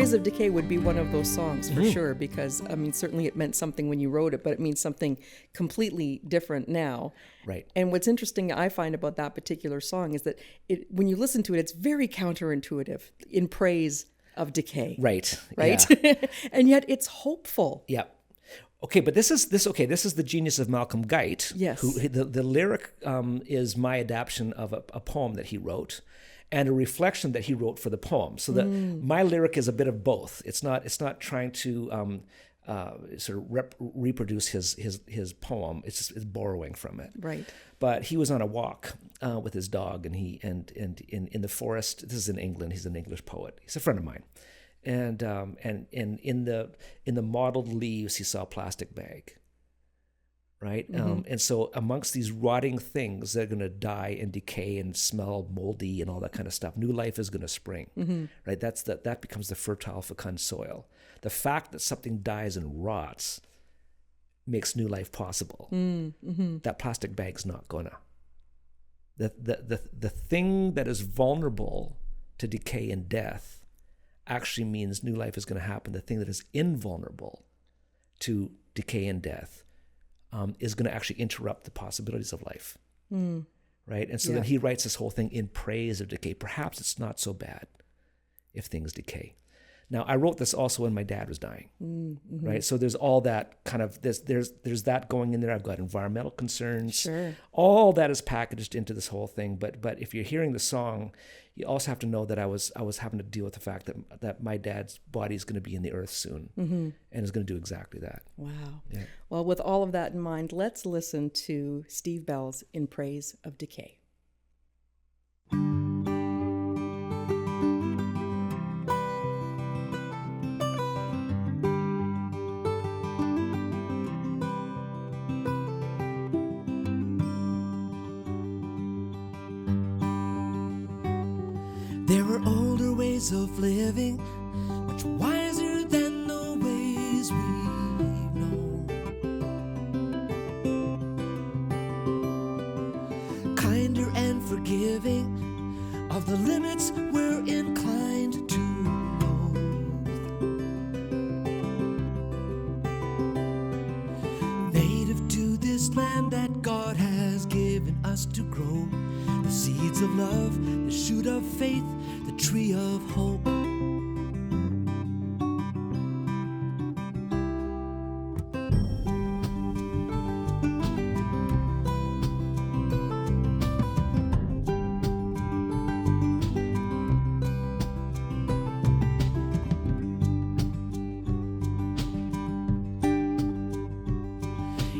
Praise of Decay would be one of those songs for sure, because I mean, certainly it meant something when you wrote it, but it means something completely different now. Right. And what's interesting I find about that particular song is that when you listen to it, it's very counterintuitive, in praise of decay. Right. Right. Yeah. And yet it's hopeful. Yeah. Okay, but this is the genius of Malcolm Guite. Yes. Who the lyric is my adaptation of a poem that he wrote, and a reflection that he wrote for the poem. So that my lyric is a bit of both. It's not trying to sort of reproduce his poem. It's borrowing from it. Right. But he was on a walk with his dog, and in the forest. This is in England. He's an English poet. He's a friend of mine. And in the mottled leaves, he saw a plastic bag, right? And so amongst these rotting things that are going to die and decay and smell moldy and all that kind of stuff, new life is going to spring, right? That becomes the fertile, fecund soil. The fact that something dies and rots makes new life possible. That plastic bag's not gonna. The thing that is vulnerable to decay and death actually means new life is going to happen. The thing that is invulnerable to decay and death is going to actually interrupt the possibilities of life, right? And so then he writes this whole thing in praise of decay. Perhaps it's not so bad if things decay. Now, I wrote this also when my dad was dying, right? So there's all that kind of, there's that going in there. I've got environmental concerns. Sure. All that is packaged into this whole thing. But if you're hearing the song, you also have to know that I was having to deal with the fact that my dad's body is going to be in the earth soon and is going to do exactly that. Wow. Yeah. Well, with all of that in mind, let's listen to Steve Bell's In Praise of Decay. There are older ways of living, much wiser than the ways we've known. Kinder and forgiving of the limits we're inclined to loathe. Native to this land that God has given us to grow, the seeds of love, the shoot of faith, the tree of hope.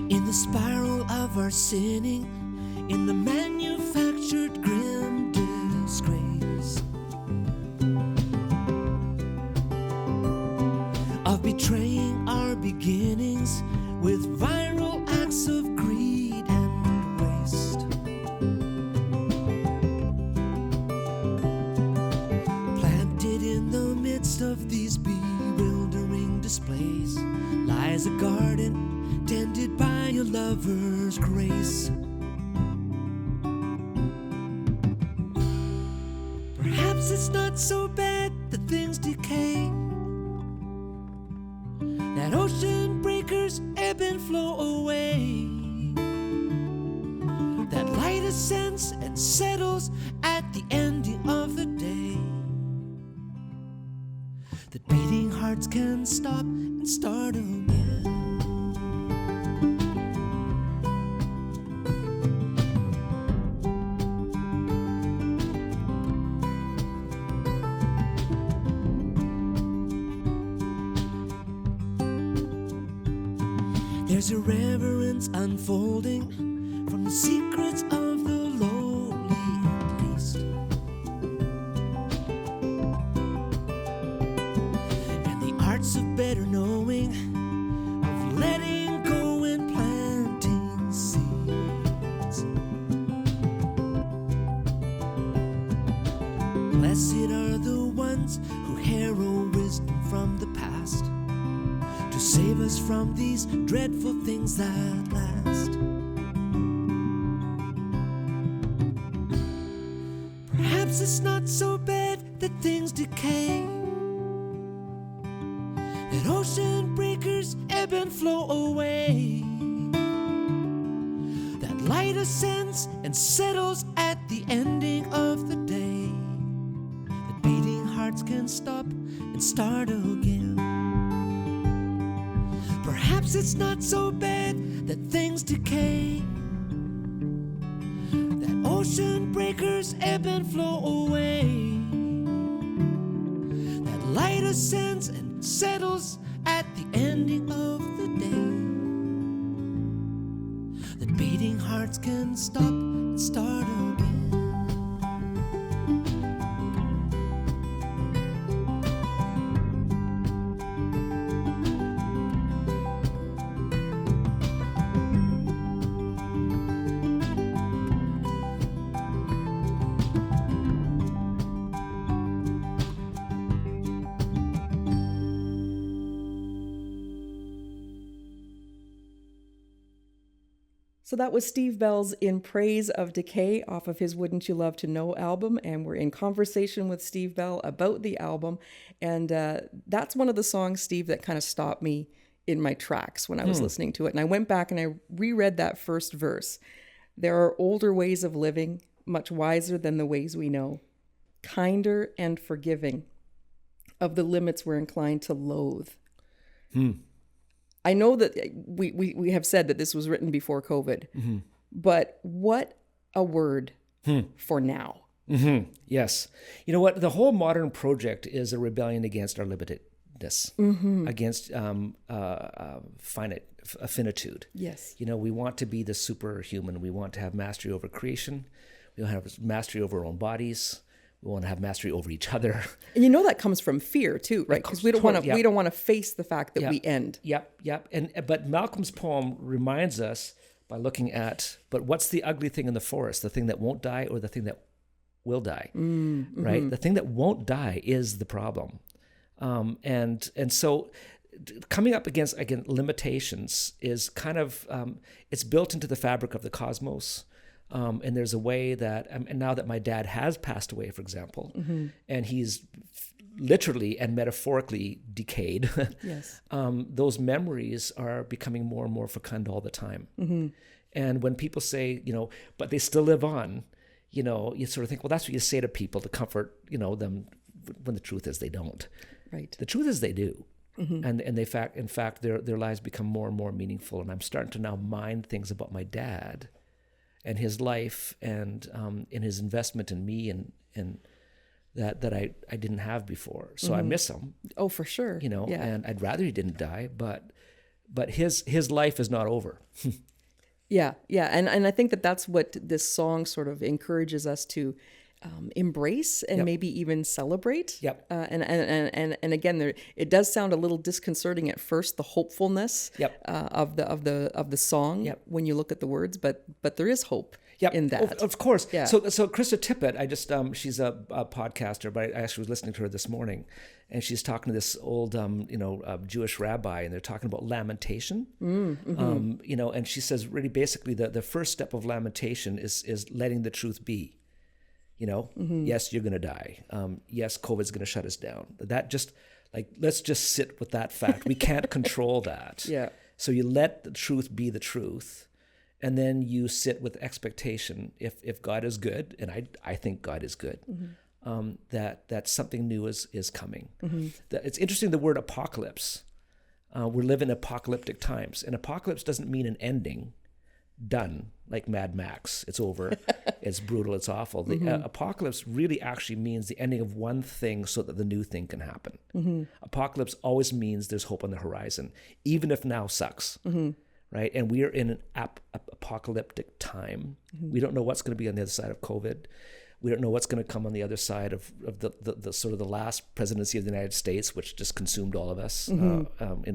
In the spiral of our sinning, in the manufactured grim disgrace of betraying our beginnings with viral acts of greed and waste. Planted in the midst of these bewildering displays lies a garden tended by a lover's grace. Perhaps it's not so bad that things decay, that ocean breakers ebb and flow away, that light ascends and settles at the ending of the day, that beating hearts can stop and start again. There's a reverence unfolding from the secrets of the lowly and least, and the arts of better knowing, of letting go and planting seeds. Blessed are the ones who harrow wisdom from the past, to save us from these dreadful things that last. Perhaps it's not so bad that things decay, that ocean breakers ebb and flow away, that light ascends and settles at the ending of the day, that beating hearts can stop and start again. Perhaps it's not so bad that things decay, that ocean breakers ebb and flow away, that light ascends and settles at the ending of the day, that beating hearts can stop and start again. So that was Steve Bell's In Praise of Decay off of his Wouldn't You Love to Know album. And we're in conversation with Steve Bell about the album. And that's one of the songs, Steve, that kind of stopped me in my tracks when I was listening to it. And I went back and I reread that first verse. There are older ways of living, much wiser than the ways we know, kinder and forgiving of the limits we're inclined to loathe. I know that we have said that this was written before COVID, but what a word for now. Yes. You know what? The whole modern project is a rebellion against our limitedness, against finitude. Yes. You know, we want to be the superhuman. We want to have mastery over creation. We want to have mastery over our own bodies. We want to have mastery over each other. And you know that comes from fear too, right? Because we don't want to face the fact that we end. Yep. But Malcolm's poem reminds us by looking at, but what's the ugly thing in the forest? The thing that won't die or the thing that will die, right? The thing that won't die is the problem. And so coming up against, again, limitations is kind of, it's built into the fabric of the cosmos. And there's a way that, and now that my dad has passed away, for example, and he's literally and metaphorically decayed, Yes. Those memories are becoming more and more fecund all the time. And when people say, you know, but they still live on, you know, you sort of think, well, that's what you say to people to comfort, you know, them, when the truth is they don't. Right. The truth is they do. And in fact, their lives become more and more meaningful. And I'm starting to now mind things about my dad and his life, and in his investment in me, and that I didn't have before. So I miss him. Oh, for sure. You know, Yeah. and I'd rather he didn't die, but his life is not over. Yeah. And I think that's what this song sort of encourages us to embrace and maybe even celebrate. Yep. And again, it does sound a little disconcerting at first, the hopefulness of the song when you look at the words, but there is hope in that. Of course. Yeah. So Krista Tippett, I just she's a podcaster, but I actually was listening to her this morning, and she's talking to this old Jewish rabbi, and they're talking about lamentation. You know, and she says really basically the first step of lamentation is letting the truth be. You know, yes, you're going to die. Yes, COVID's going to shut us down. That just let's just sit with that fact. We can't control that. Yeah. So you let the truth be the truth, and then you sit with expectation. If God is good, and I think God is good, that something new is coming. It's interesting, the word apocalypse. We're living in apocalyptic times, and apocalypse doesn't mean an ending. Done, like Mad Max. It's over. It's brutal. It's awful. The apocalypse really actually means the ending of one thing so that the new thing can happen. Apocalypse always means there's hope on the horizon, even if now sucks, right? And we are in an apocalyptic time. We don't know what's going to be on the other side of COVID. We don't know what's going to come on the other side of the sort of the last presidency of the United States, which just consumed all of us in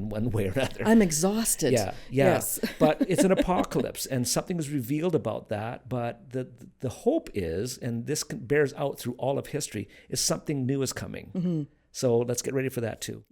one way or another. I'm exhausted. Yeah. Yes. But it's an apocalypse, and something is revealed about that. But the hope is, and this bears out through all of history, is something new is coming. So let's get ready for that too.